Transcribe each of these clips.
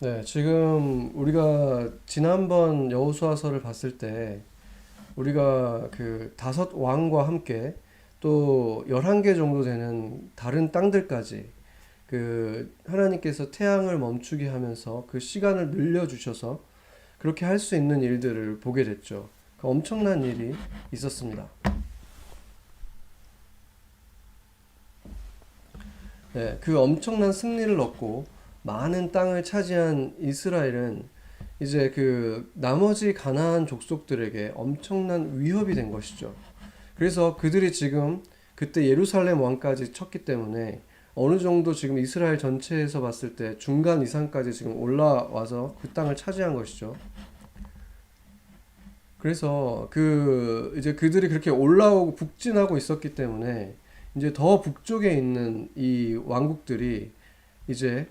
네, 지금 우리가 지난번 여호수아서를 봤을 때 우리가 그 다섯 왕과 함께 또 11개 정도 되는 다른 땅들까지 그 하나님께서 태양을 멈추게 하면서 그 시간을 늘려주셔서 그렇게 할 수 있는 일들을 보게 됐죠. 그 엄청난 일이 있었습니다. 네, 그 엄청난 승리를 얻고 많은 땅을 차지한 이스라엘은 이제 그 나머지 가나안 족속들에게 엄청난 위협이 된 것이죠. 그래서 그들이 지금 그때 예루살렘 왕까지 쳤기 때문에 어느 정도 지금 이스라엘 전체에서 봤을 때 중간 이상까지 지금 올라와서 그 땅을 차지한 것이죠. 그래서 그 이제 그들이 그렇게 올라오고 북진하고 있었기 때문에 이제 더 북쪽에 있는 이 왕국들이 이제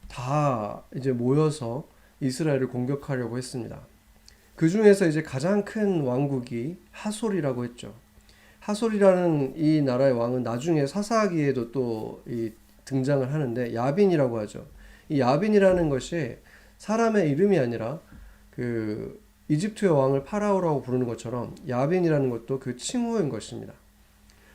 다 이제 모여서 이스라엘을 공격하려고 했습니다. 그 중에서 이제 가장 큰 왕국이 하솔이라고 했죠. 하솔이라는 이 나라의 왕은 나중에 사사기에도 또 이 등장을 하는데 야빈이라고 하죠. 이 야빈이라는 것이 사람의 이름이 아니라 그 이집트의 왕을 파라오라고 부르는 것처럼 야빈이라는 것도 그 칭호인 것입니다.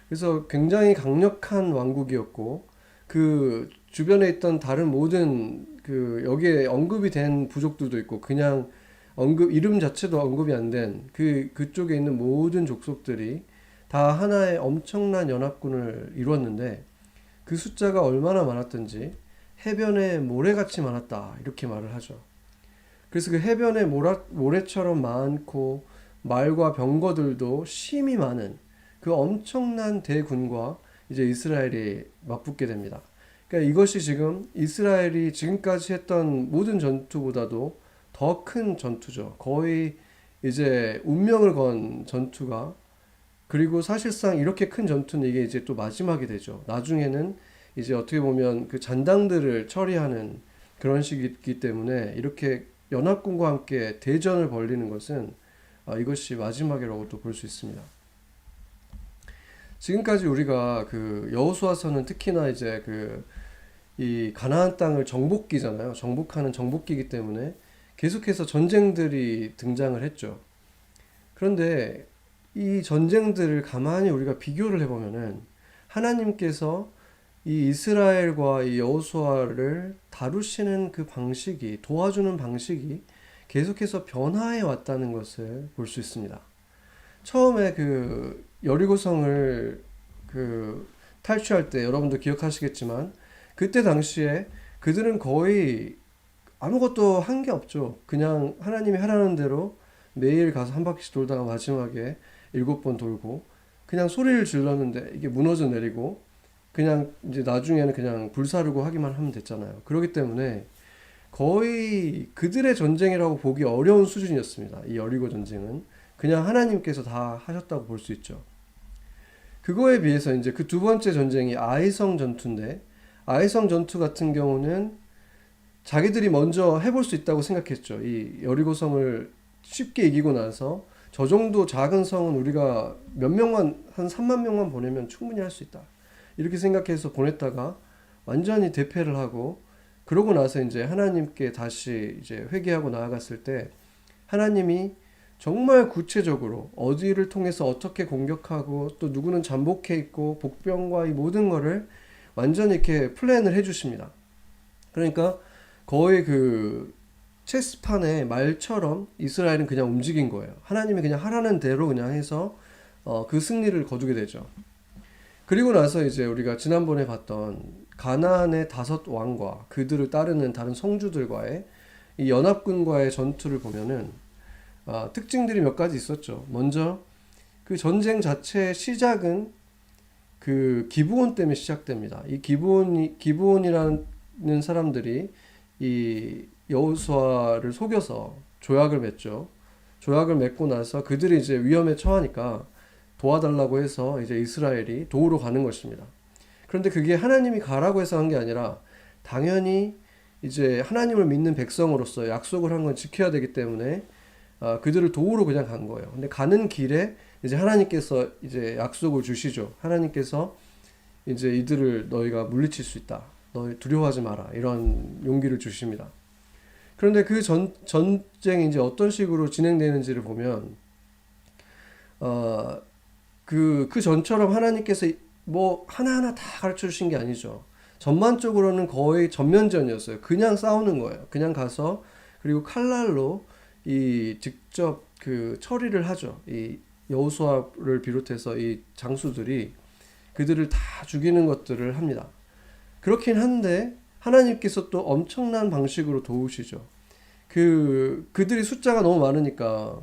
그래서 굉장히 강력한 왕국이었고 그 주변에 있던 다른 모든 그 여기에 언급이 된 부족들도 있고 그냥 언급 이름 자체도 언급이 안 된 그 그쪽에 있는 모든 족속들이 다 하나의 엄청난 연합군을 이루었는데 그 숫자가 얼마나 많았던지 해변에 모래같이 많았다 이렇게 말을 하죠. 그래서 그 해변에 모래처럼 많고 말과 병거들도 심이 많은 그 엄청난 대군과 이제 이스라엘이 맞붙게 됩니다. 그러니까 이것이 지금 이스라엘이 지금까지 했던 모든 전투보다도 더 큰 전투죠. 거의 이제 운명을 건 전투가 그리고 사실상 이렇게 큰 전투는 이게 이제 또 마지막이 되죠. 나중에는 이제 어떻게 보면 그 잔당들을 처리하는 그런 식이기 때문에 이렇게 연합군과 함께 대전을 벌리는 것은 이것이 마지막이라고 또 볼 수 있습니다. 지금까지 우리가 그 여호수아서는 특히나 이제 그 이 가나안 땅을 정복기잖아요. 정복하는 정복기이기 때문에 계속해서 전쟁들이 등장을 했죠. 그런데 이 전쟁들을 가만히 우리가 비교를 해보면은 하나님께서 이 이스라엘과 이 여호수아를 다루시는 그 방식이 도와주는 방식이 계속해서 변화해 왔다는 것을 볼 수 있습니다. 처음에 그 여리고성을 그 탈취할 때 여러분도 기억하시겠지만 그때 당시에 그들은 거의 아무것도 한 게 없죠. 그냥 하나님이 하라는 대로 매일 가서 한 바퀴씩 돌다가 마지막에 7번 돌고 그냥 소리를 질렀는데 이게 무너져 내리고 그냥 이제 나중에는 그냥 불사르고 하기만 하면 됐잖아요. 그렇기 때문에 거의 그들의 전쟁이라고 보기 어려운 수준이었습니다. 이 여리고 전쟁은 그냥 하나님께서 다 하셨다고 볼 수 있죠. 그거에 비해서 이제 그 두 번째 전쟁이 아이성 전투인데 아이성 전투 같은 경우는 자기들이 먼저 해볼 수 있다고 생각했죠. 이 여리고성을 쉽게 이기고 나서 저 정도 작은 성은 우리가 몇 명만 한 3만 명만 보내면 충분히 할 수 있다. 이렇게 생각해서 보냈다가 완전히 대패를 하고 그러고 나서 이제 하나님께 다시 이제 회개하고 나아갔을 때 하나님이 정말 구체적으로 어디를 통해서 어떻게 공격하고 또 누구는 잠복해 있고 복병과 이 모든 거를 완전히 이렇게 플랜을 해주십니다. 그러니까 거의 그 체스판의 말처럼 이스라엘은 그냥 움직인 거예요. 하나님이 그냥 하라는 대로 그냥 해서 그 승리를 거두게 되죠. 그리고 나서 이제 우리가 지난번에 봤던 가나안의 다섯 왕과 그들을 따르는 다른 성주들과의 이 연합군과의 전투를 보면은 특징들이 몇 가지 있었죠. 먼저 그 전쟁 자체의 시작은 그 기브온 때문에 시작됩니다. 이 기브온이라는 사람들이 이 여호수아를 속여서 조약을 맺죠. 조약을 맺고 나서 그들이 이제 위험에 처하니까 도와달라고 해서 이제 이스라엘이 도우러 가는 것입니다. 그런데 그게 하나님이 가라고 해서 한 게 아니라 당연히 이제 하나님을 믿는 백성으로서 약속을 한 건 지켜야 되기 때문에 그들을 도우러 그냥 간 거예요. 근데 가는 길에 이제 하나님께서 이제 약속을 주시죠. 하나님께서 이제 이들을 너희가 물리칠 수 있다. 너희 두려워하지 마라. 이런 용기를 주십니다. 그런데 그 전쟁이 이제 어떤 식으로 진행되는지를 보면, 어, 그 전처럼 하나님께서 뭐 하나하나 다 가르쳐 주신 게 아니죠. 전반적으로는 거의 전면전이었어요. 그냥 싸우는 거예요. 그냥 가서, 그리고 칼날로 직접 그 처리를 하죠. 이 여호수아를 비롯해서 이 장수들이 그들을 다 죽이는 것들을 합니다. 그렇긴 한데 하나님께서 또 엄청난 방식으로 도우시죠. 그들이 숫자가 너무 많으니까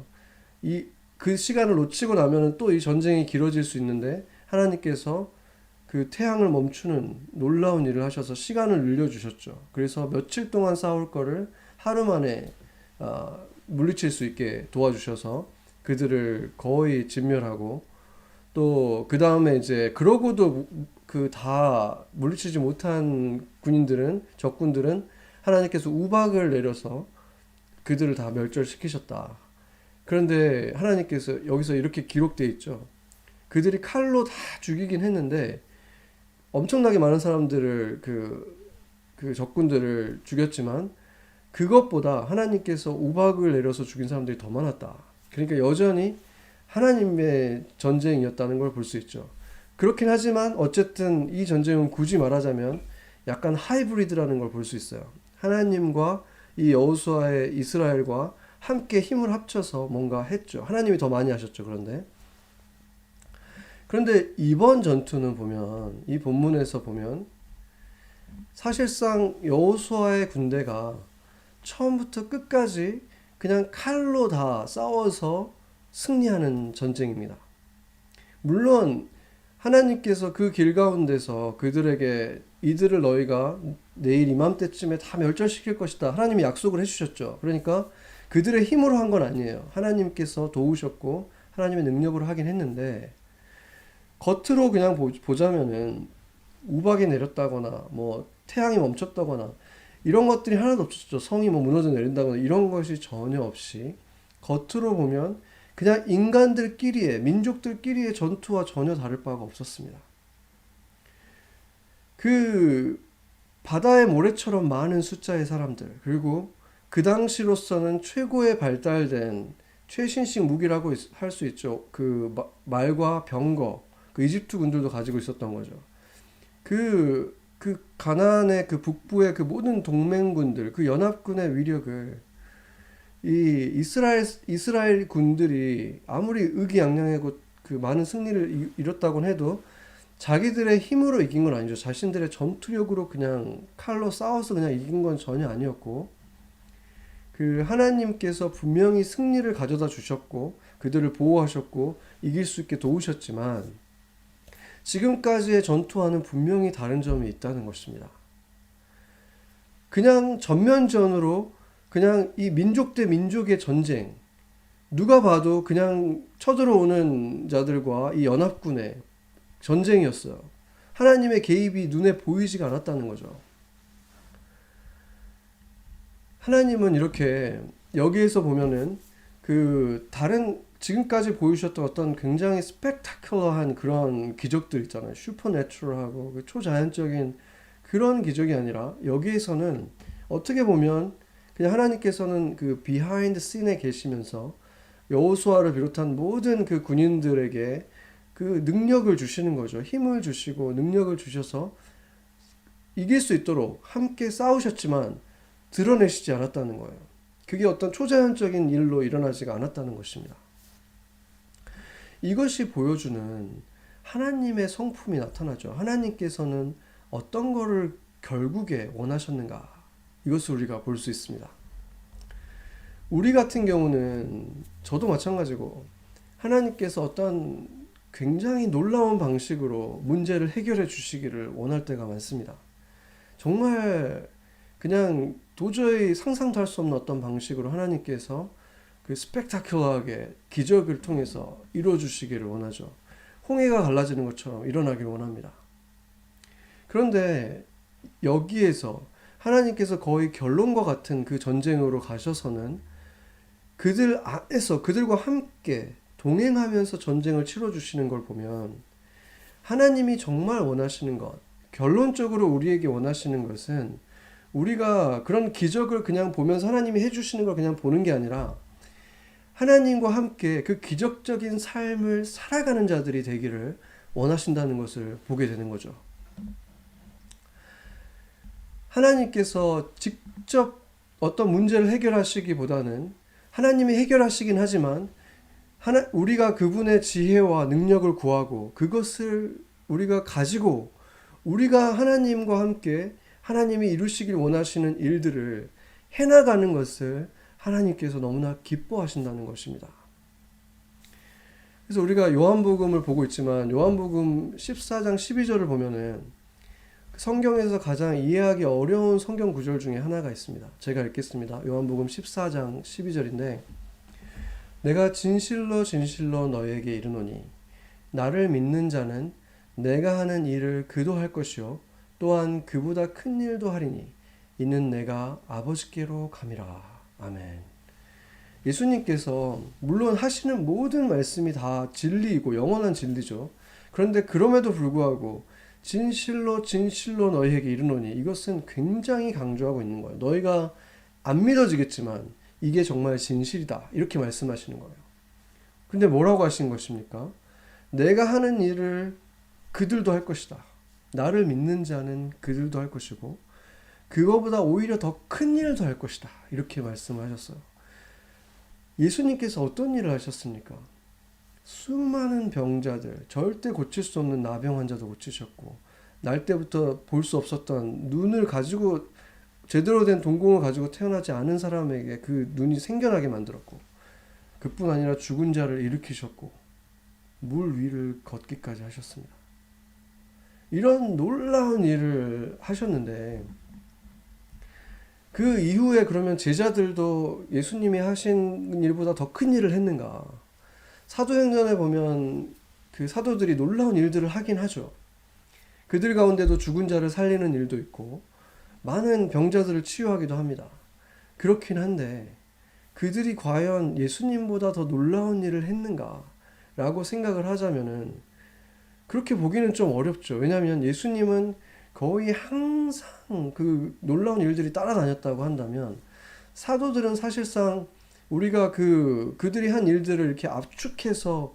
그 시간을 놓치고 나면은 또 이 전쟁이 길어질 수 있는데, 하나님께서 그 태양을 멈추는 놀라운 일을 하셔서 시간을 늘려주셨죠. 그래서 며칠 동안 싸울 거를 하루 만에 물리칠 수 있게 도와주셔서 그들을 거의 진멸하고, 또 그 다음에 이제 그러고도 그 다 물리치지 못한 적군들은 하나님께서 우박을 내려서 그들을 다 멸절시키셨다. 그런데 하나님께서 여기서 이렇게 기록되어 있죠. 그들이 칼로 다 죽이긴 했는데 엄청나게 많은 사람들을 그 적군들을 죽였지만, 그것보다 하나님께서 우박을 내려서 죽인 사람들이 더 많았다. 그러니까 여전히 하나님의 전쟁이었다는 걸 볼 수 있죠. 그렇긴 하지만 어쨌든 이 전쟁은 굳이 말하자면 약간 하이브리드라는 걸 볼 수 있어요. 하나님과 이 여호수아의 이스라엘과 함께 힘을 합쳐서 뭔가 했죠. 하나님이 더 많이 하셨죠. 그런데 이번 전투는 보면, 이 본문에서 보면 사실상 여호수아의 군대가 처음부터 끝까지 그냥 칼로 다 싸워서 승리하는 전쟁입니다. 물론 하나님께서 그 길 가운데서 그들에게 이들을 너희가 내일 이맘때쯤에 다 멸절시킬 것이다, 하나님이 약속을 해주셨죠. 그러니까 그들의 힘으로 한 건 아니에요. 하나님께서 도우셨고 하나님의 능력으로 하긴 했는데, 겉으로 그냥 보자면은 우박이 내렸다거나 뭐 태양이 멈췄다거나 이런 것들이 하나도 없었죠. 성이 뭐 무너져 내린다거나 이런 것이 전혀 없이, 겉으로 보면 그냥 인간들끼리의, 민족들끼리의 전투와 전혀 다를 바가 없었습니다. 그 바다의 모래처럼 많은 숫자의 사람들, 그리고 그 당시로서는 최고의 발달된 최신식 무기라고 할 수 있죠. 그 말과 병거, 그 이집트 군들도 가지고 있었던 거죠. 그 가나안의 그 북부의 그 모든 동맹군들, 그 연합군의 위력을 이 이스라엘 군들이 아무리 의기양양하고 그 많은 승리를 이뤘다곤 해도 자기들의 힘으로 이긴 건 아니죠. 자신들의 전투력으로 그냥 칼로 싸워서 그냥 이긴 건 전혀 아니었고, 그 하나님께서 분명히 승리를 가져다 주셨고 그들을 보호하셨고 이길 수 있게 도우셨지만, 지금까지의 전투와는 분명히 다른 점이 있다는 것입니다. 그냥 전면전으로 그냥 이 민족 대 민족의 전쟁, 누가 봐도 그냥 쳐들어오는 자들과 이 연합군의 전쟁이었어요. 하나님의 개입이 눈에 보이지가 않았다는 거죠. 하나님은 이렇게 여기에서 보면은 그 다른 지금까지 보여주셨던 어떤 굉장히 스펙타클러한 그런 기적들 있잖아요. 슈퍼내추럴하고 그 초자연적인 그런 기적이 아니라, 여기에서는 어떻게 보면 그냥 하나님께서는 그 비하인드 씬에 계시면서 여호수아를 비롯한 모든 그 군인들에게 그 능력을 주시는 거죠. 힘을 주시고 능력을 주셔서 이길 수 있도록 함께 싸우셨지만 드러내시지 않았다는 거예요. 그게 어떤 초자연적인 일로 일어나지가 않았다는 것입니다. 이것이 보여주는 하나님의 성품이 나타나죠. 하나님께서는 어떤 거를 결국에 원하셨는가, 이것을 우리가 볼 수 있습니다. 우리 같은 경우는 저도 마찬가지고 하나님께서 어떤 굉장히 놀라운 방식으로 문제를 해결해 주시기를 원할 때가 많습니다. 정말 그냥 도저히 상상도 할 수 없는 어떤 방식으로 하나님께서 그 스펙타클러하게 기적을 통해서 이루어 주시기를 원하죠. 홍해가 갈라지는 것처럼 일어나길 원합니다. 그런데 여기에서 하나님께서 거의 결론과 같은 그 전쟁으로 가셔서는 그들 안에서 그들과 함께 동행하면서 전쟁을 치러주시는 걸 보면, 하나님이 정말 원하시는 것, 결론적으로 우리에게 원하시는 것은 우리가 그런 기적을 그냥 보면서 하나님이 해주시는 걸 그냥 보는 게 아니라 하나님과 함께 그 기적적인 삶을 살아가는 자들이 되기를 원하신다는 것을 보게 되는 거죠. 하나님께서 직접 어떤 문제를 해결하시기보다는 하나님이 해결하시긴 하지만 우리가 그분의 지혜와 능력을 구하고 그것을 우리가 가지고 우리가 하나님과 함께 하나님이 이루시길 원하시는 일들을 해나가는 것을 하나님께서 너무나 기뻐하신다는 것입니다. 그래서 우리가 요한복음을 보고 있지만 요한복음 14장 12절을 보면은 성경에서 가장 이해하기 어려운 성경 구절 중에 하나가 있습니다. 제가 읽겠습니다. 요한복음 14장 12절인데 내가 진실로 진실로 너에게 이르노니 나를 믿는 자는 내가 하는 일을 그도 할 것이요 또한 그보다 큰 일도 하리니 이는 내가 아버지께로 감이라. 아멘. 예수님께서 물론 하시는 모든 말씀이 다 진리이고 영원한 진리죠. 그런데 그럼에도 불구하고 진실로 진실로 너희에게 이르노니 이것은 굉장히 강조하고 있는 거예요. 너희가 안 믿어지겠지만 이게 정말 진실이다. 이렇게 말씀하시는 거예요. 근데 뭐라고 하신 것입니까? 내가 하는 일을 그들도 할 것이다. 나를 믿는 자는 그들도 할 것이고 그거보다 오히려 더 큰 일도 할 것이다. 이렇게 말씀을 하셨어요. 예수님께서 어떤 일을 하셨습니까? 수많은 병자들, 절대 고칠 수 없는 나병 환자도 고치셨고 날 때부터 볼 수 없었던 눈을 가지고 제대로 된 동공을 가지고 태어나지 않은 사람에게 그 눈이 생겨나게 만들었고 그뿐 아니라 죽은 자를 일으키셨고 물 위를 걷기까지 하셨습니다. 이런 놀라운 일을 하셨는데 그 이후에 그러면 제자들도 예수님이 하신 일보다 더 큰 일을 했는가? 사도행전에 보면 그 사도들이 놀라운 일들을 하긴 하죠. 그들 가운데도 죽은 자를 살리는 일도 있고 많은 병자들을 치유하기도 합니다. 그렇긴 한데 그들이 과연 예수님보다 더 놀라운 일을 했는가? 라고 생각을 하자면은 그렇게 보기는 좀 어렵죠. 왜냐하면 예수님은 거의 항상 그 놀라운 일들이 따라다녔다고 한다면 사도들은 사실상 우리가 그들이 한 일들을 이렇게 압축해서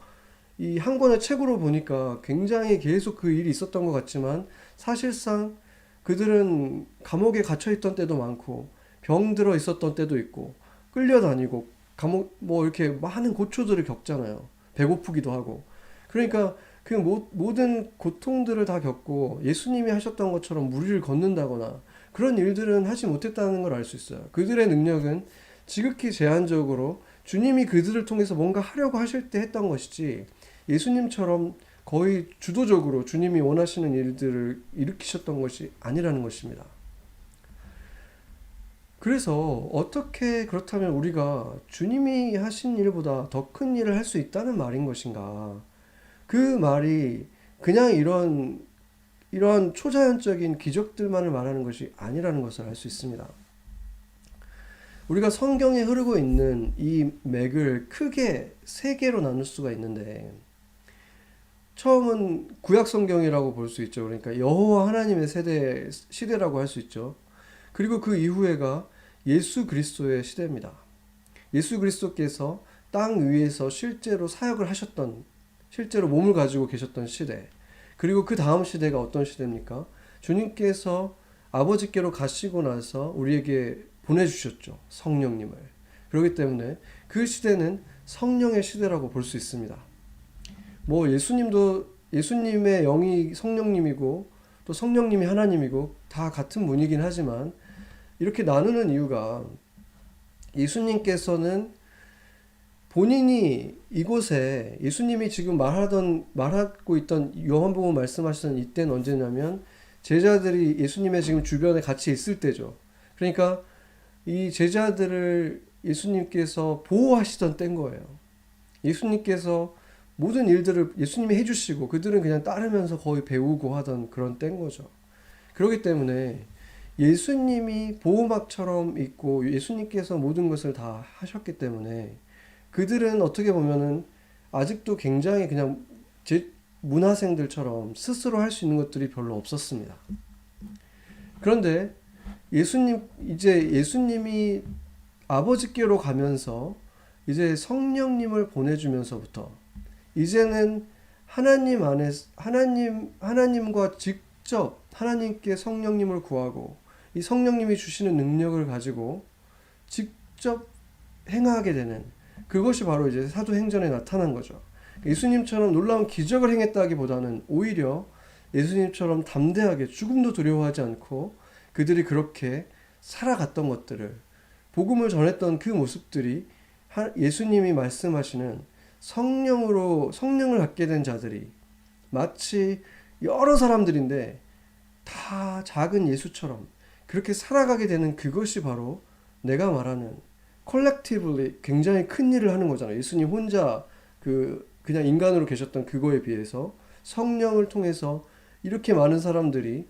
이 한 권의 책으로 보니까 굉장히 계속 그 일이 있었던 것 같지만 사실상 그들은 감옥에 갇혀 있던 때도 많고 병들어 있었던 때도 있고 끌려다니고 감옥 이렇게 많은 고초들을 겪잖아요. 배고프기도 하고. 그러니까 그 모든 고통들을 다 겪고 예수님이 하셨던 것처럼 무리를 걷는다거나 그런 일들은 하지 못했다는 걸 알 수 있어요. 그들의 능력은 지극히 제한적으로 주님이 그들을 통해서 뭔가 하려고 하실 때 했던 것이지 예수님처럼 거의 주도적으로 주님이 원하시는 일들을 일으키셨던 것이 아니라는 것입니다. 그래서 어떻게 그렇다면 우리가 주님이 하신 일보다 더 큰 일을 할 수 있다는 말인 것인가? 그 말이 그냥 이런 초자연적인 기적들만을 말하는 것이 아니라는 것을 알 수 있습니다. 우리가 성경에 흐르고 있는 이 맥을 크게 세 개로 나눌 수가 있는데 처음은 구약 성경이라고 볼 수 있죠. 그러니까 여호와 하나님의 시대라고 할 수 있죠. 그리고 그 이후에가 예수 그리스도의 시대입니다. 예수 그리스도께서 땅 위에서 실제로 사역을 하셨던, 실제로 몸을 가지고 계셨던 시대. 그리고 그 다음 시대가 어떤 시대입니까? 주님께서 아버지께로 가시고 나서 우리에게 보내주셨죠. 성령님을. 그렇기 때문에 그 시대는 성령의 시대라고 볼 수 있습니다. 예수님의 영이 성령님이고 또 성령님이 하나님이고 다 같은 분이긴 하지만 이렇게 나누는 이유가 예수님께서는 본인이 이곳에 예수님이 지금 말하고 있던 요한복음 말씀하시던 이때는 언제냐면 제자들이 예수님의 지금 주변에 같이 있을 때죠. 그러니까 이 제자들을 예수님께서 보호하시던 때인 거예요. 예수님께서 모든 일들을 예수님이 해주시고 그들은 그냥 따르면서 거의 배우고 하던 그런 때인 거죠. 그렇기 때문에 예수님이 보호막처럼 있고 예수님께서 모든 것을 다 하셨기 때문에 그들은 어떻게 보면은 아직도 굉장히 그냥 문화생들처럼 스스로 할 수 있는 것들이 별로 없었습니다. 그런데 이제 예수님이 아버지께로 가면서 이제 성령님을 보내주면서부터 이제는 하나님과 직접 하나님께 성령님을 구하고 이 성령님이 주시는 능력을 가지고 직접 행하게 되는 그것이 바로 이제 사도행전에 나타난 거죠. 예수님처럼 놀라운 기적을 행했다기보다는 오히려 예수님처럼 담대하게 죽음도 두려워하지 않고 그들이 그렇게 살아갔던 것들을 복음을 전했던 그 모습들이 예수님이 말씀하시는 성령을 갖게 된 자들이 마치 여러 사람들인데 다 작은 예수처럼 그렇게 살아가게 되는 그것이 바로 내가 말하는 컬렉티브리 굉장히 큰 일을 하는 거잖아요. 예수님 혼자 그냥 인간으로 계셨던 그거에 비해서 성령을 통해서 이렇게 많은 사람들이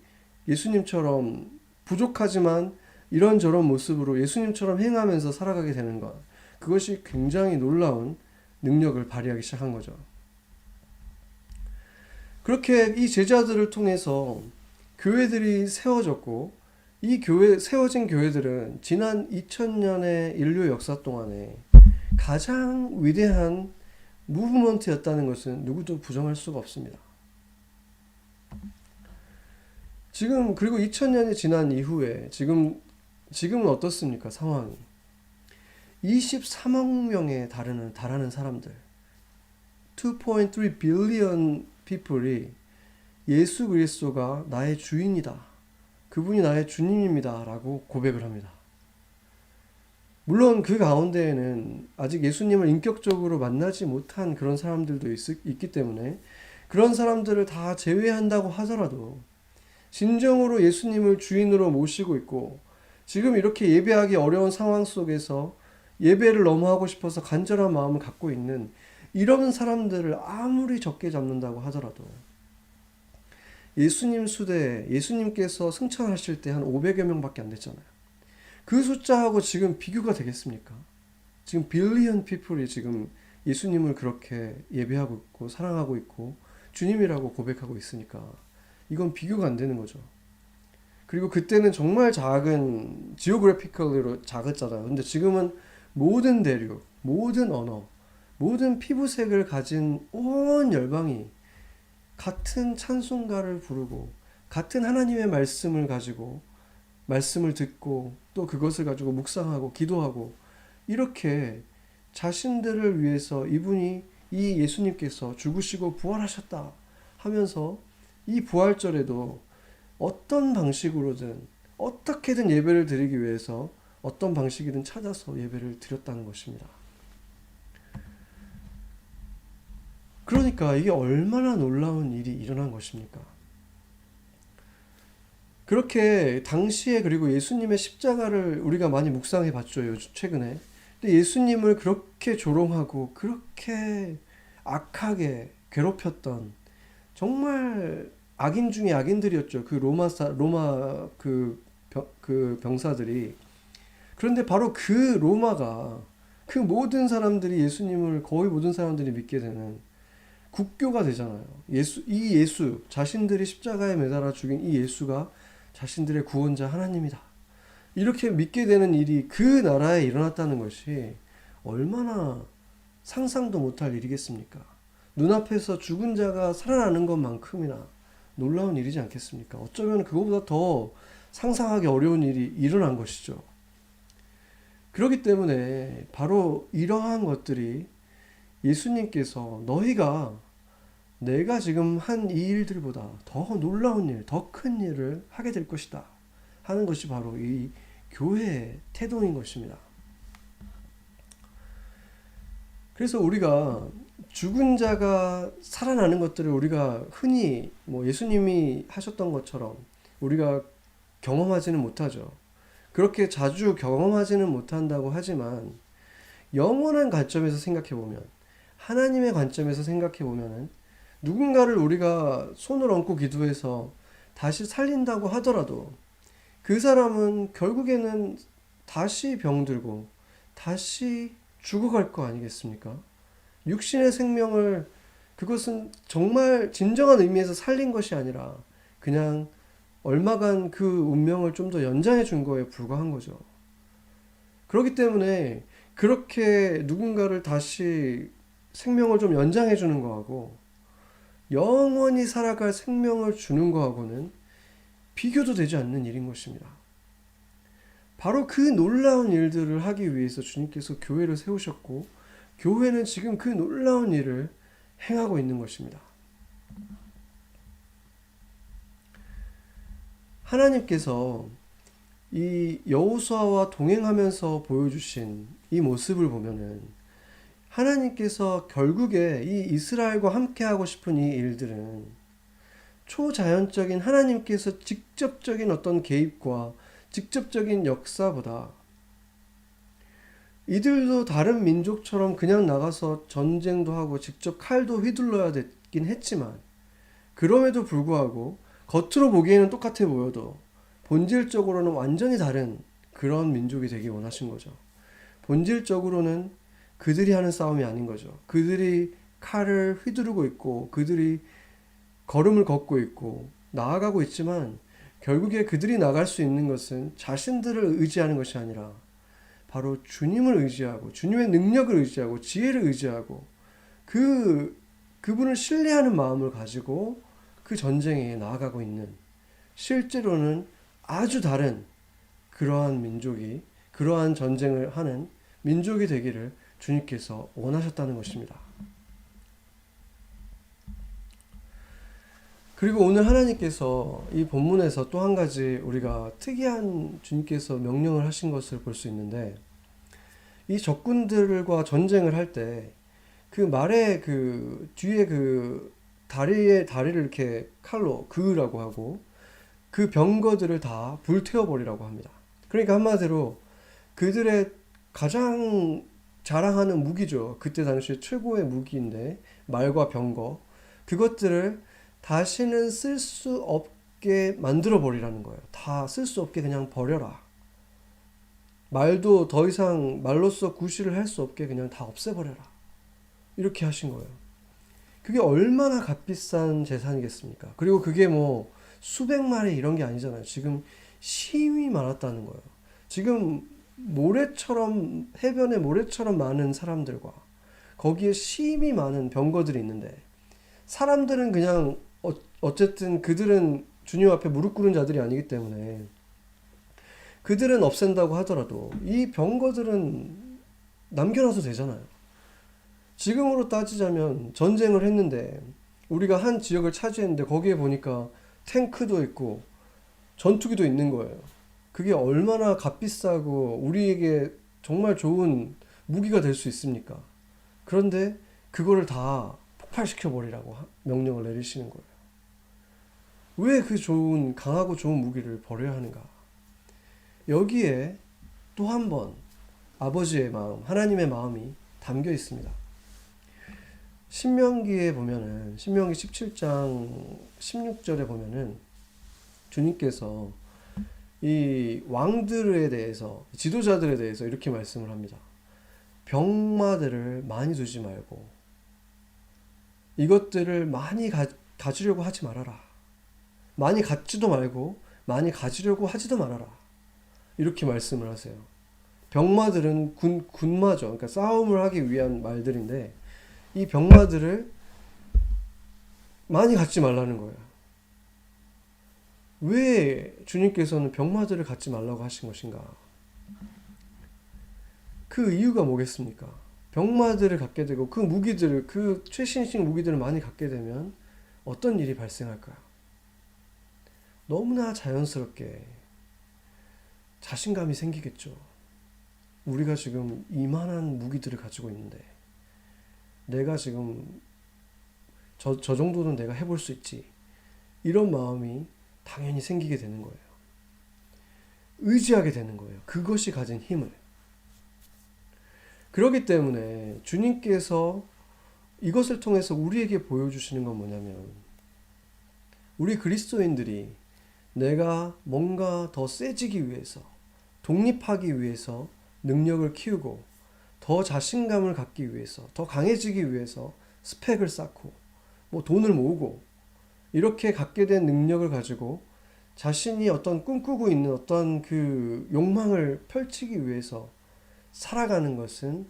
예수님처럼 부족하지만 이런저런 모습으로 예수님처럼 행하면서 살아가게 되는 것. 그것이 굉장히 놀라운 능력을 발휘하기 시작한 거죠. 그렇게 이 제자들을 통해서 교회들이 세워졌고 세워진 교회들은 지난 2000년의 인류 역사 동안에 가장 위대한 무브먼트였다는 것은 누구도 부정할 수가 없습니다. 그리고 2000년이 지난 이후에 지금은 어떻습니까? 상황이. 23억 명에 달하는 사람들, 2.3 billion people이 예수 그리스도가 나의 주인이다. 그분이 나의 주님입니다. 라고 고백을 합니다. 물론 그 가운데에는 아직 예수님을 인격적으로 만나지 못한 그런 사람들도 있기 때문에 그런 사람들을 다 제외한다고 하더라도 진정으로 예수님을 주인으로 모시고 있고 지금 이렇게 예배하기 어려운 상황 속에서 예배를 너무 하고 싶어서 간절한 마음을 갖고 있는 이런 사람들을 아무리 적게 잡는다고 하더라도 예수님 수대에 예수님께서 승천하실 때 한 500여 명밖에 안 됐잖아요. 그 숫자하고 지금 비교가 되겠습니까? 지금 빌리언 피플이 지금 예수님을 그렇게 예배하고 있고 사랑하고 있고 주님이라고 고백하고 있으니까 이건 비교가 안 되는 거죠. 그리고 그때는 정말 작은 지오그래피컬로 작았잖아요. 근데 지금은 모든 대륙, 모든 언어, 모든 피부색을 가진 온 열방이 같은 찬송가를 부르고 같은 하나님의 말씀을 가지고 말씀을 듣고 또 그것을 가지고 묵상하고 기도하고 이렇게 자신들을 위해서 이 예수님께서 죽으시고 부활하셨다 하면서 이 부활절에도 어떤 방식으로든 어떻게든 예배를 드리기 위해서 어떤 방식이든 찾아서 예배를 드렸다는 것입니다. 그러니까 이게 얼마나 놀라운 일이 일어난 것입니까? 그렇게 당시에 그리고 예수님의 십자가를 우리가 많이 묵상해 봤죠, 최근에. 근데 예수님을 그렇게 조롱하고 그렇게 악하게 괴롭혔던 정말 악인 중에 악인들이었죠. 그 로마 그 병사들이. 그런데 바로 그 로마가 그 모든 사람들이 거의 모든 사람들이 믿게 되는 국교가 되잖아요. 예수, 자신들이 십자가에 매달아 죽인 이 예수가 자신들의 구원자 하나님이다. 이렇게 믿게 되는 일이 그 나라에 일어났다는 것이 얼마나 상상도 못할 일이겠습니까? 눈앞에서 죽은 자가 살아나는 것만큼이나 놀라운 일이지 않겠습니까? 어쩌면 그거보다 더 상상하기 어려운 일이 일어난 것이죠. 그렇기 때문에 바로 이러한 것들이 예수님께서 내가 지금 한 이 일들보다 더 놀라운 일, 더 큰 일을 하게 될 것이다 하는 것이 바로 이 교회의 태도인 것입니다. 그래서 우리가 죽은 자가 살아나는 것들을 우리가 흔히 예수님이 하셨던 것처럼 우리가 경험하지는 못하죠. 그렇게 자주 경험하지는 못한다고 하지만 영원한 관점에서 생각해보면 하나님의 관점에서 생각해보면 누군가를 우리가 손을 얹고 기도해서 다시 살린다고 하더라도 그 사람은 결국에는 다시 병들고 다시 죽어갈 거 아니겠습니까? 육신의 생명을 그것은 정말 진정한 의미에서 살린 것이 아니라 그냥 얼마간 그 운명을 좀 더 연장해 준 거에 불과한 거죠. 그렇기 때문에 그렇게 누군가를 다시 생명을 좀 연장해 주는 거하고 영원히 살아갈 생명을 주는 거하고는 비교도 되지 않는 일인 것입니다. 바로 그 놀라운 일들을 하기 위해서 주님께서 교회를 세우셨고 교회는 지금 그 놀라운 일을 행하고 있는 것입니다. 하나님께서 이 여호수아와 동행하면서 보여주신 이 모습을 보면은 하나님께서 결국에 이 이스라엘과 함께 하고 싶은 이 일들은 초자연적인 하나님께서 직접적인 어떤 개입과 직접적인 역사보다 이들도 다른 민족처럼 그냥 나가서 전쟁도 하고 직접 칼도 휘둘러야 됐긴 했지만 그럼에도 불구하고 겉으로 보기에는 똑같아 보여도 본질적으로는 완전히 다른 그런 민족이 되기 원하신 거죠. 본질적으로는 그들이 하는 싸움이 아닌 거죠. 그들이 칼을 휘두르고 있고 그들이 걸음을 걷고 있고 나아가고 있지만 결국에 그들이 나갈 수 있는 것은 자신들을 의지하는 것이 아니라 바로 주님을 의지하고 주님의 능력을 의지하고 지혜를 의지하고 그분을 신뢰하는 마음을 가지고 그 전쟁에 나아가고 있는 실제로는 아주 다른 그러한 민족이 그러한 전쟁을 하는 민족이 되기를 주님께서 원하셨다는 것입니다. 그리고 오늘 하나님께서 이 본문에서 또 한 가지 우리가 특이한 주님께서 명령을 하신 것을 볼 수 있는데 이 적군들과 전쟁을 할 때 그 말의 그 뒤에 그 다리를 이렇게 칼로 그으라고 하고 그 병거들을 다 불태워버리라고 합니다. 그러니까 한마디로 그들의 가장 자랑하는 무기죠. 그때 당시 최고의 무기인데 말과 병거 그것들을 다시는 쓸 수 없게 만들어 버리라는 거예요. 다 쓸 수 없게 그냥 버려라. 말도 더 이상 말로써 구실을 할 수 없게 그냥 다 없애버려라. 이렇게 하신 거예요. 그게 얼마나 값비싼 재산이겠습니까? 그리고 그게 뭐 수백 마리 이런 게 아니잖아요. 지금 심이 많았다는 거예요. 지금 모래처럼 해변에 모래처럼 많은 사람들과 거기에 심이 많은 병거들이 있는데 사람들은 그냥 어쨌든 그들은 주님 앞에 무릎 꿇은 자들이 아니기 때문에 그들은 없앤다고 하더라도 이 병거들은 남겨놔도 되잖아요. 지금으로 따지자면 전쟁을 했는데 우리가 한 지역을 차지했는데 거기에 보니까 탱크도 있고 전투기도 있는 거예요. 그게 얼마나 값비싸고 우리에게 정말 좋은 무기가 될 수 있습니까? 그런데 그거를 다 폭발시켜 버리라고 명령을 내리시는 거예요. 왜 그 좋은 강하고 좋은 무기를 버려야 하는가? 여기에 또 한 번 아버지의 마음, 하나님의 마음이 담겨 있습니다. 신명기에 보면은 신명기 17장 16절에 보면은 주님께서 이 왕들에 대해서 지도자들에 대해서 이렇게 말씀을 합니다. 병마들을 많이 두지 말고 이것들을 많이 가지려고 하지 말아라. 많이 갖지도 말고 많이 가지려고 하지도 말아라. 이렇게 말씀을 하세요. 병마들은 군마죠. 그러니까 싸움을 하기 위한 말들인데 이 병마들을 많이 갖지 말라는 거예요. 왜 주님께서는 병마들을 갖지 말라고 하신 것인가? 그 이유가 뭐겠습니까? 병마들을 갖게 되고 그 무기들을 그 최신식 무기들을 많이 갖게 되면 어떤 일이 발생할까요? 너무나 자연스럽게 자신감이 생기겠죠. 우리가 지금 이만한 무기들을 가지고 있는데 내가 지금 저 정도는 내가 해볼 수 있지. 이런 마음이 당연히 생기게 되는 거예요. 의지하게 되는 거예요. 그것이 가진 힘을. 그렇기 때문에 주님께서 이것을 통해서 우리에게 보여주시는 건 뭐냐면 우리 그리스도인들이 내가 뭔가 더 세지기 위해서 독립하기 위해서 능력을 키우고 더 자신감을 갖기 위해서 더 강해지기 위해서 스펙을 쌓고 뭐 돈을 모으고 이렇게 갖게 된 능력을 가지고 자신이 어떤 꿈꾸고 있는 어떤 그 욕망을 펼치기 위해서 살아가는 것은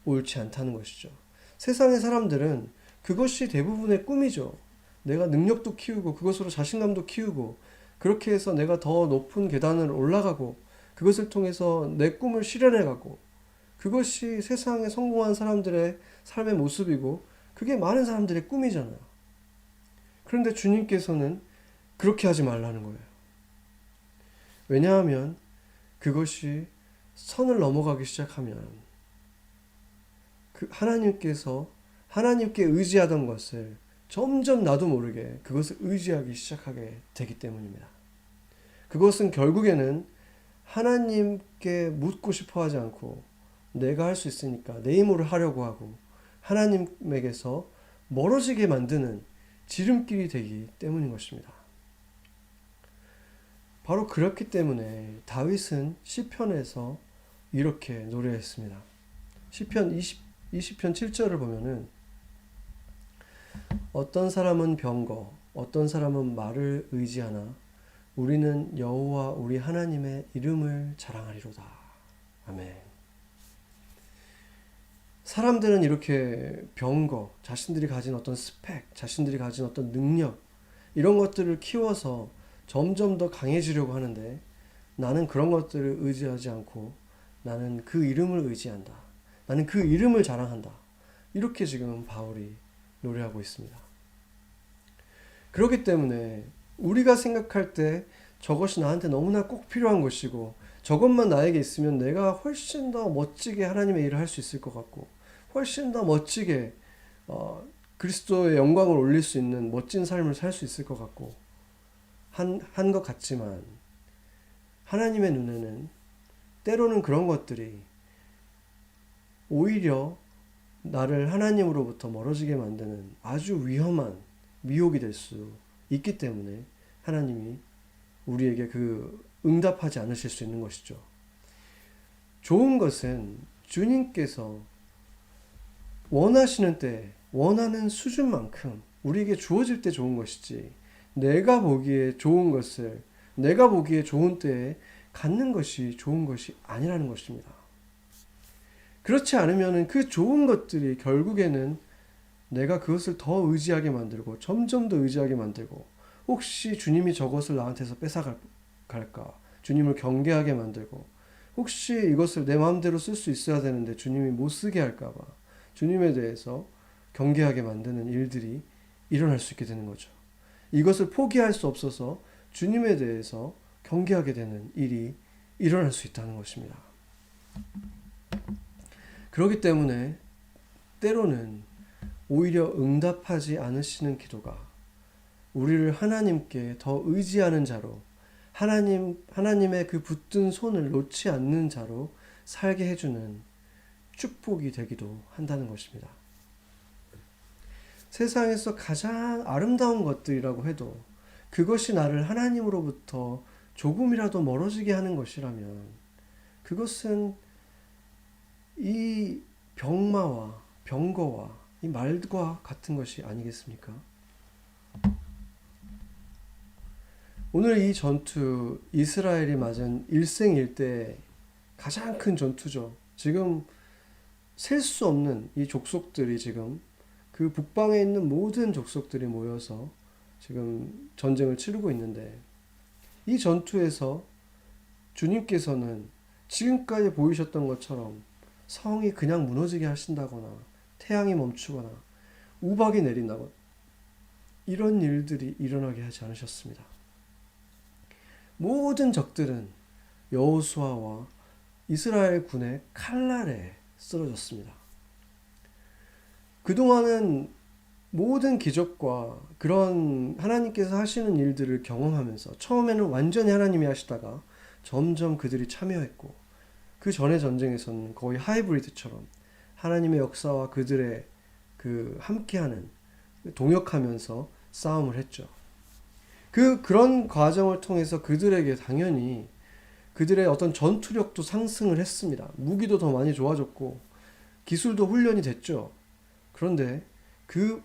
옳지 않다는 것이죠. 세상의 사람들은 그것이 대부분의 꿈이죠. 내가 능력도 키우고 그것으로 자신감도 키우고 그렇게 해서 내가 더 높은 계단을 올라가고 그것을 통해서 내 꿈을 실현해가고 그것이 세상에 성공한 사람들의 삶의 모습이고 그게 많은 사람들의 꿈이잖아요. 그런데 주님께서는 그렇게 하지 말라는 거예요. 왜냐하면 그것이 선을 넘어가기 시작하면 그 하나님께 의지하던 것을 점점 나도 모르게 그것을 의지하기 시작하게 되기 때문입니다. 그것은 결국에는 하나님께 묻고 싶어 하지 않고 내가 할 수 있으니까 내 힘으로 하려고 하고 하나님에게서 멀어지게 만드는 지름길이 되기 때문인 것입니다. 바로 그렇기 때문에 다윗은 시편에서 이렇게 노래했습니다. 시편 20편 7절을 보면은 어떤 사람은 병거, 어떤 사람은 말을 의지하나 우리는 여호와 우리 하나님의 이름을 자랑하리로다. 아멘. 사람들은 이렇게 병거, 자신들이 가진 어떤 스펙, 자신들이 가진 어떤 능력 이런 것들을 키워서 점점 더 강해지려고 하는데 나는 그런 것들을 의지하지 않고 나는 그 이름을 의지한다. 나는 그 이름을 자랑한다. 이렇게 지금 바울이 노래하고 있습니다. 그렇기 때문에 우리가 생각할 때 저것이 나한테 너무나 꼭 필요한 것이고 저것만 나에게 있으면 내가 훨씬 더 멋지게 하나님의 일을 할 수 있을 것 같고 훨씬 더 멋지게 그리스도의 영광을 올릴 수 있는 멋진 삶을 살 수 있을 것 같고 한 것 같지만 하나님의 눈에는 때로는 그런 것들이 오히려 나를 하나님으로부터 멀어지게 만드는 아주 위험한 미혹이 될 수 있기 때문에 하나님이 우리에게 그 응답하지 않으실 수 있는 것이죠. 좋은 것은 주님께서 원하시는 때 원하는 수준만큼 우리에게 주어질 때 좋은 것이지 내가 보기에 좋은 것을 내가 보기에 좋은 때에 갖는 것이 좋은 것이 아니라는 것입니다. 그렇지 않으면 그 좋은 것들이 결국에는 내가 그것을 더 의지하게 만들고 점점 더 의지하게 만들고 혹시 주님이 저것을 나한테서 뺏어갈까 주님을 경계하게 만들고 혹시 이것을 내 마음대로 쓸 수 있어야 되는데 주님이 못 쓰게 할까봐 주님에 대해서 경계하게 만드는 일들이 일어날 수 있게 되는 거죠. 이것을 포기할 수 없어서 주님에 대해서 경계하게 되는 일이 일어날 수 있다는 것입니다. 그렇기 때문에 때로는 오히려 응답하지 않으시는 기도가 우리를 하나님께 더 의지하는 자로 하나님의 그 붙든 손을 놓지 않는 자로 살게 해주는 축복이 되기도 한다는 것입니다. 세상에서 가장 아름다운 것들이라고 해도 그것이 나를 하나님으로부터 조금이라도 멀어지게 하는 것이라면 그것은 이 병마와 병거와 이 말과 같은 것이 아니겠습니까? 오늘 이 전투 이스라엘이 맞은 일생일대의 가장 큰 전투죠. 지금 셀 수 없는 이 족속들이 지금 그 북방에 있는 모든 족속들이 모여서 지금 전쟁을 치르고 있는데 이 전투에서 주님께서는 지금까지 보이셨던 것처럼 성이 그냥 무너지게 하신다거나 태양이 멈추거나 우박이 내린다거나 이런 일들이 일어나게 하지 않으셨습니다. 모든 적들은 여호수아와 이스라엘 군의 칼날에 쓰러졌습니다. 그동안은 모든 기적과 그런 하나님께서 하시는 일들을 경험하면서 처음에는 완전히 하나님이 하시다가 점점 그들이 참여했고 그 전의 전쟁에서는 거의 하이브리드처럼 하나님의 역사와 그들의 그 함께하는 동역하면서 싸움을 했죠. 그런 과정을 통해서 그들에게 당연히 그들의 어떤 전투력도 상승을 했습니다. 무기도 더 많이 좋아졌고 기술도 훈련이 됐죠. 그런데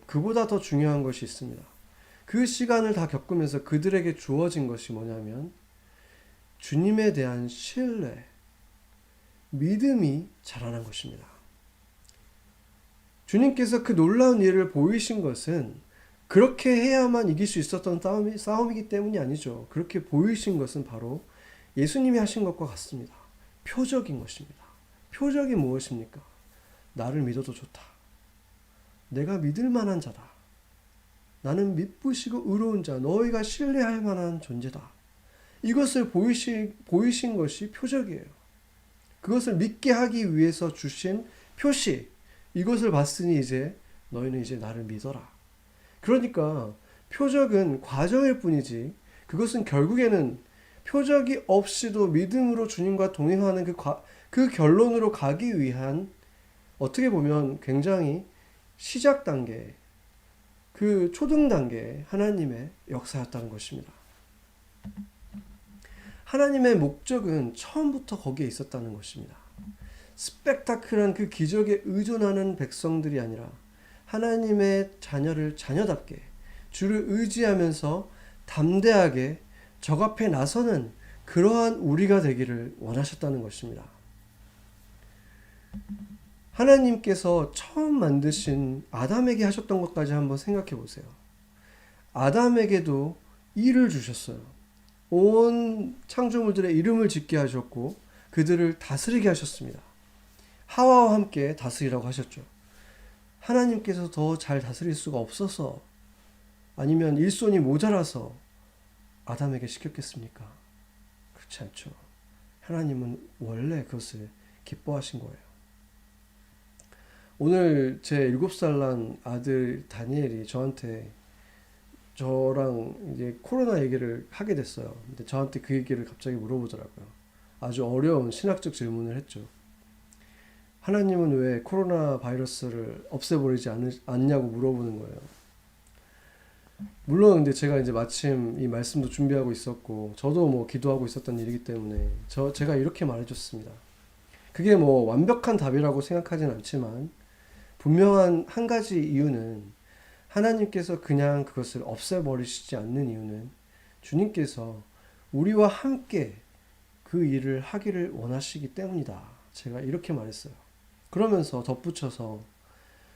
그보다 더 중요한 것이 있습니다. 그 시간을 다 겪으면서 그들에게 주어진 것이 뭐냐면 주님에 대한 신뢰, 믿음이 자라난 것입니다. 주님께서 그 놀라운 일을 보이신 것은 그렇게 해야만 이길 수 있었던 싸움이기 때문이 아니죠. 그렇게 보이신 것은 바로 예수님이 하신 것과 같습니다. 표적인 것입니다. 표적이 무엇입니까? 나를 믿어도 좋다. 내가 믿을 만한 자다. 나는 믿으시고 의로운 자, 너희가 신뢰할 만한 존재다. 이것을 보이신 것이 표적이에요. 그것을 믿게 하기 위해서 주신 표시, 이것을 봤으니 이제 너희는 이제 나를 믿어라. 그러니까 표적은 과정일 뿐이지 그것은 결국에는 표적이 없이도 믿음으로 주님과 동행하는 그 결론으로 가기 위한 어떻게 보면 굉장히 시작 단계, 그 초등 단계 하나님의 역사였다는 것입니다. 하나님의 목적은 처음부터 거기에 있었다는 것입니다. 스펙타클한 그 기적에 의존하는 백성들이 아니라 하나님의 자녀를 자녀답게 주를 의지하면서 담대하게 적 앞에 나서는 그러한 우리가 되기를 원하셨다는 것입니다. 하나님께서 처음 만드신 아담에게 하셨던 것까지 한번 생각해 보세요. 아담에게도 일을 주셨어요. 온 창조물들의 이름을 짓게 하셨고 그들을 다스리게 하셨습니다. 하와와 함께 다스리라고 하셨죠. 하나님께서 더 잘 다스릴 수가 없어서 아니면 일손이 모자라서 아담에게 시켰겠습니까? 그렇지 않죠. 하나님은 원래 그것을 기뻐하신 거예요. 오늘 제 7살 난 아들 다니엘이 저랑 이제 코로나 얘기를 하게 됐어요. 근데 저한테 그 얘기를 갑자기 물어보더라고요. 아주 어려운 신학적 질문을 했죠. 하나님은 왜 코로나 바이러스를 없애버리지 않냐고 물어보는 거예요. 물론 근데 제가 이제 마침 이 말씀도 준비하고 있었고 저도 뭐 기도하고 있었던 일이기 때문에 제가 이렇게 말해줬습니다. 그게 뭐 완벽한 답이라고 생각하진 않지만 분명한 한 가지 이유는 하나님께서 그냥 그것을 없애버리시지 않는 이유는 주님께서 우리와 함께 그 일을 하기를 원하시기 때문이다. 제가 이렇게 말했어요. 그러면서 덧붙여서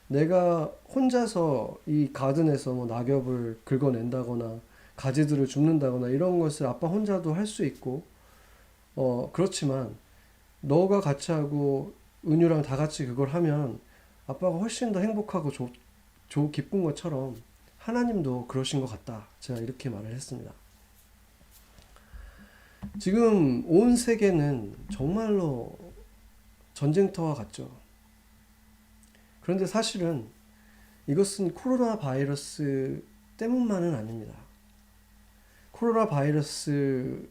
내가 혼자서 이 가든에서 뭐 낙엽을 긁어낸다거나 가지들을 줍는다거나 이런 것을 아빠 혼자도 할 수 있고 그렇지만 너가 같이 하고 은유랑 다 같이 그걸 하면 아빠가 훨씬 더 행복하고 기쁜 것처럼 하나님도 그러신 것 같다. 제가 이렇게 말을 했습니다. 지금 온 세계는 정말로 전쟁터와 같죠. 그런데 사실은 이것은 코로나 바이러스 때문만은 아닙니다. 코로나 바이러스라는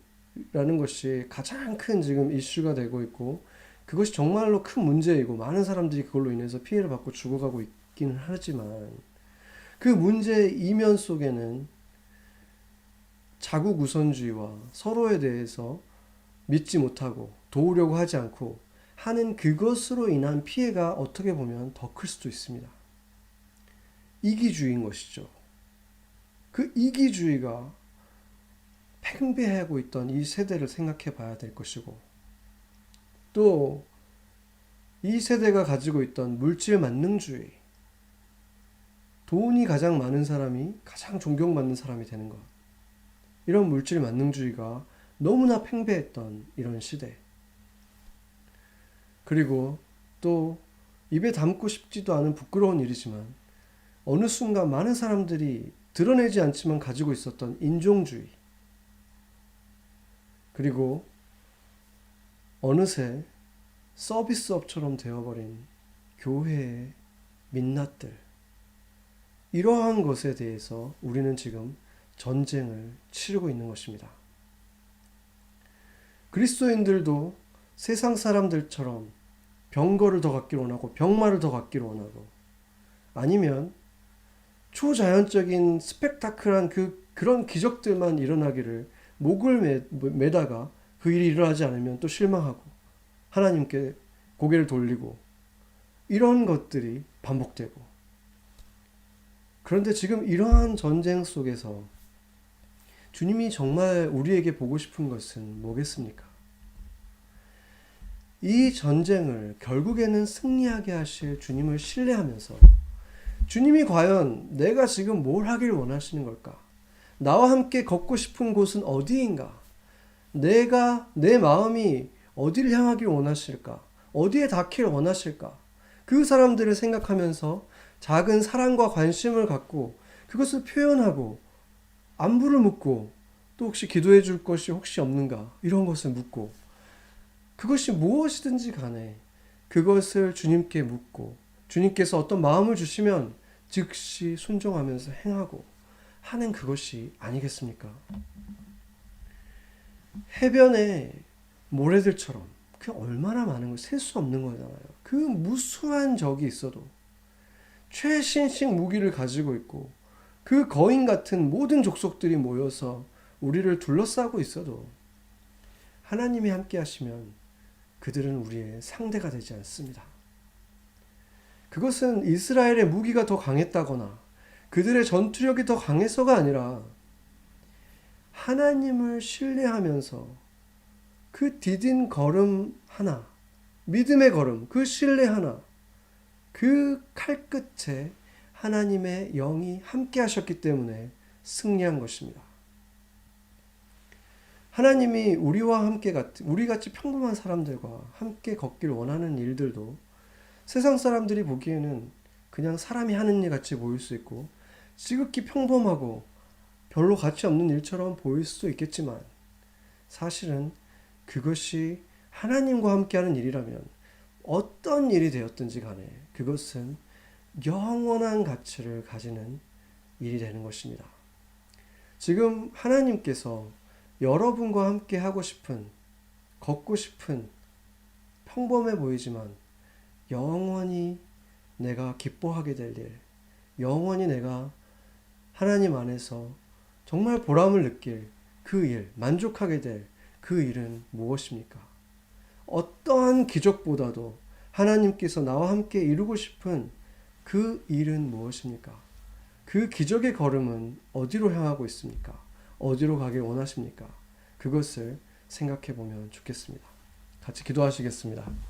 것이 가장 큰 지금 이슈가 되고 있고 그것이 정말로 큰 문제이고 많은 사람들이 그걸로 인해서 피해를 받고 죽어가고 있기는 하지만 그 문제의 이면 속에는 자국 우선주의와 서로에 대해서 믿지 못하고 도우려고 하지 않고 하는 그것으로 인한 피해가 어떻게 보면 더 클 수도 있습니다. 이기주의인 것이죠. 그 이기주의가 팽배하고 있던 이 세대를 생각해 봐야 될 것이고 또 이 세대가 가지고 있던 물질 만능주의, 돈이 가장 많은 사람이 가장 존경받는 사람이 되는 것, 이런 물질 만능주의가 너무나 팽배했던 이런 시대. 그리고 또 입에 담고 싶지도 않은 부끄러운 일이지만 어느 순간 많은 사람들이 드러내지 않지만 가지고 있었던 인종주의. 그리고 어느새 서비스업처럼 되어버린 교회의 민낯들. 이러한 것에 대해서 우리는 지금 전쟁을 치르고 있는 것입니다. 그리스도인들도 세상 사람들처럼 병거를 더 갖기를 원하고 병마를 더 갖기를 원하고 아니면 초자연적인 스펙타클한 그런 기적들만 일어나기를 목을 매다가 그 일이 일어나지 않으면 또 실망하고 하나님께 고개를 돌리고 이런 것들이 반복되고 그런데 지금 이러한 전쟁 속에서 주님이 정말 우리에게 보고 싶은 것은 뭐겠습니까? 이 전쟁을 결국에는 승리하게 하실 주님을 신뢰하면서 주님이 과연 내가 지금 뭘 하길 원하시는 걸까? 나와 함께 걷고 싶은 곳은 어디인가? 내 마음이 어디를 향하길 원하실까? 어디에 닿길 원하실까? 그 사람들을 생각하면서 작은 사랑과 관심을 갖고 그것을 표현하고 안부를 묻고 또 혹시 기도해 줄 것이 혹시 없는가? 이런 것을 묻고 그것이 무엇이든지 간에 그것을 주님께 묻고 주님께서 어떤 마음을 주시면 즉시 순종하면서 행하고 하는 그것이 아니겠습니까? 해변에 모래들처럼 그 얼마나 많은 걸 셀 수 없는 거잖아요. 그 무수한 적이 있어도 최신식 무기를 가지고 있고 그 거인 같은 모든 족속들이 모여서 우리를 둘러싸고 있어도 하나님이 함께 하시면 그들은 우리의 상대가 되지 않습니다. 그것은 이스라엘의 무기가 더 강했다거나 그들의 전투력이 더 강해서가 아니라 하나님을 신뢰하면서 그 디딘 걸음 하나, 믿음의 걸음, 그 신뢰 하나, 그 칼끝에 하나님의 영이 함께 하셨기 때문에 승리한 것입니다. 하나님이 우리 같이 평범한 사람들과 함께 걷길 원하는 일들도 세상 사람들이 보기에는 그냥 사람이 하는 일 같이 보일 수 있고 지극히 평범하고 별로 가치 없는 일처럼 보일 수도 있겠지만 사실은 그것이 하나님과 함께하는 일이라면 어떤 일이 되었든지 간에 그것은 영원한 가치를 가지는 일이 되는 것입니다. 지금 하나님께서 여러분과 함께 하고 싶은, 걷고 싶은 평범해 보이지만 영원히 내가 기뻐하게 될 일, 영원히 내가 하나님 안에서 정말 보람을 느낄 그 일, 만족하게 될 그 일은 무엇입니까? 어떠한 기적보다도 하나님께서 나와 함께 이루고 싶은 그 일은 무엇입니까? 그 기적의 걸음은 어디로 향하고 있습니까? 어디로 가길 원하십니까? 그것을 생각해 보면 좋겠습니다. 같이 기도하시겠습니다.